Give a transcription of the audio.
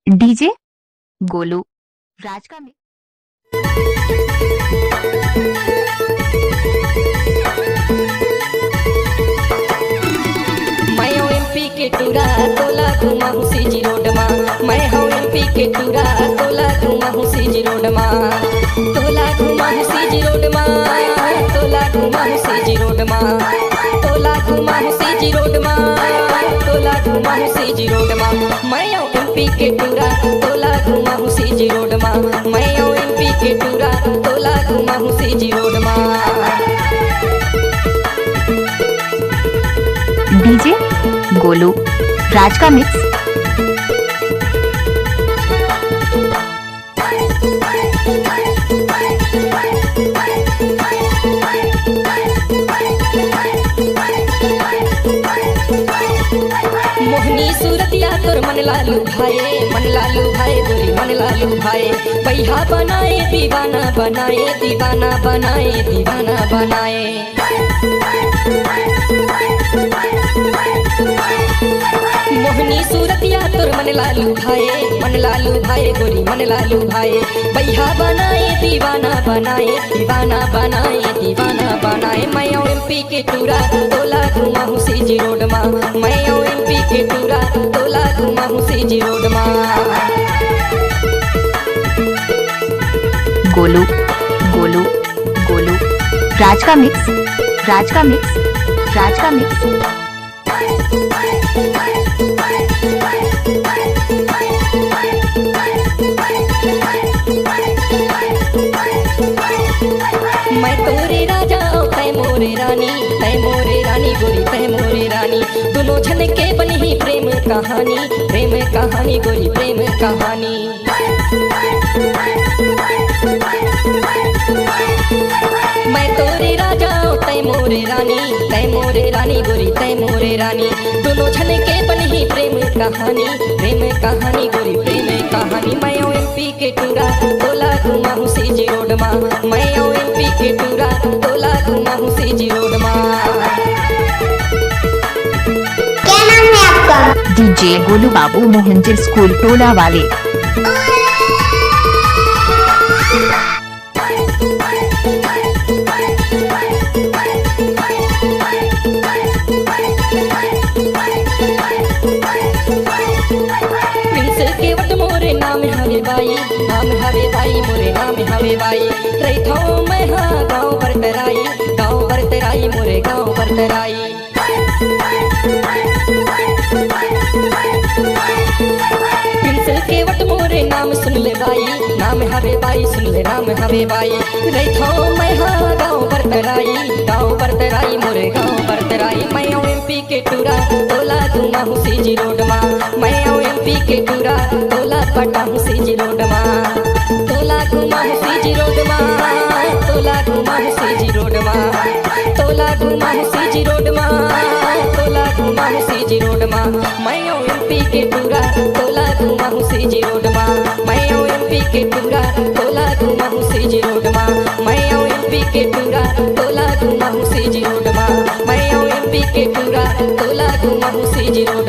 DJ Golu राज का मैं हूँ एमपी के टूरा तोला घुमा हूँ सीजी रोड में। मैं हूँ एमपी के टूरा तोला घुमा हूँ सीजी रोड में। तोला घुमा हूँ सीजी रोड में। तोला घुमा हूँ सीजी रोड में। तोला घुमा हूँ सीजी रोड में। तोला घुमा हूँ सीजी रोड में। मैं हूँ एमपी के टूरा तोला घुमा हूँ सीजी रोड में। मैं हूँ एमपी के टूरा तोला घुमा हूँ सीजी रोड में। डीजे गोलू राज का मिक्स। मोहनी सूरतिया तोर मन लालू भाई गोरी मन लालू भाई। पैहा बनाए दीवाना बनाए दीवाना बनाए दीवाना बनाए। मोहनी सूरतिया तोर मन लालू भाई गोरी मन लालू भाई। पैहा बनाए दीवाना बनाए दीवाना बनाए दीवाना बनाए। मैं हूँ एमपी के टूरा तोला घुमा हूँ सीजी रोड में। मैं हूँ एमपी के टूरा तोला घुमा हूँ सीजी रोड में। गोलू गोलू गोलू राज का मिक्स। राज का मिक्स। राज का मिक्स। मैं तोरे राजा तै मोरे रानी गोरी तै मोरे रानी। दोनों जन के बनी ही प्रेम कहानी गोरी प्रेम कहानी। मैं तोरे राजा तै मोरे रानी गोरी तै मोरे रानी। दोनों जन के बनी ही प्रेम कहानी गोरी प्रेम कहानी। मैं हूँ एमपी के टूरा तोला घुमा हूँ सीजी रोड में। मैं हूँ एमपी के टूरा तोला घुमा हूँ सीजी रोड में। क्या नाम है आपका? डीजे गोलू बाबू मोहनजर स्कूल टोला वाले। प्रिंस के वट मोरे नाम हवे बाई मोरे नाम हवे बाई। रैथो मैं हाँ गाँव बरतराई मोरे गाँव बरतराई। प्रिंस के वट मोरे नाम सुन ले बाई नाम हवे बाई सुन ले नाम हवे बाई। रैथो मैं हाँ गाँव बरतराई मोरे गाँव बरतराई। मैं हूँ एमपी के टूरा तोला घुमा हूँ सीजी रोड में। मैं हूँ एमपी के टूरा तोला पटा हूँ सीजी रोड में। तोला घुमा हूँ सीजी रोड में। तोला घुमा हूँ सीजी रोड में। तोला घुमा हूँ सीजी रोड में। तोला घुमा हूँ सीजी रोड में। मैं हूँ एमपी के टूरा तोला घुमा हूँ सीजी रोड में। मैं हूँ एमपी के टूरा तोला घुमा हूँ सीजी रोड में। मैं हूँ एमपी के टूरा तोला घुमा हूँ सीजी रोड में। मैं हूँ एमपी के टूरा तोला घुमा हूँ सीजी रोड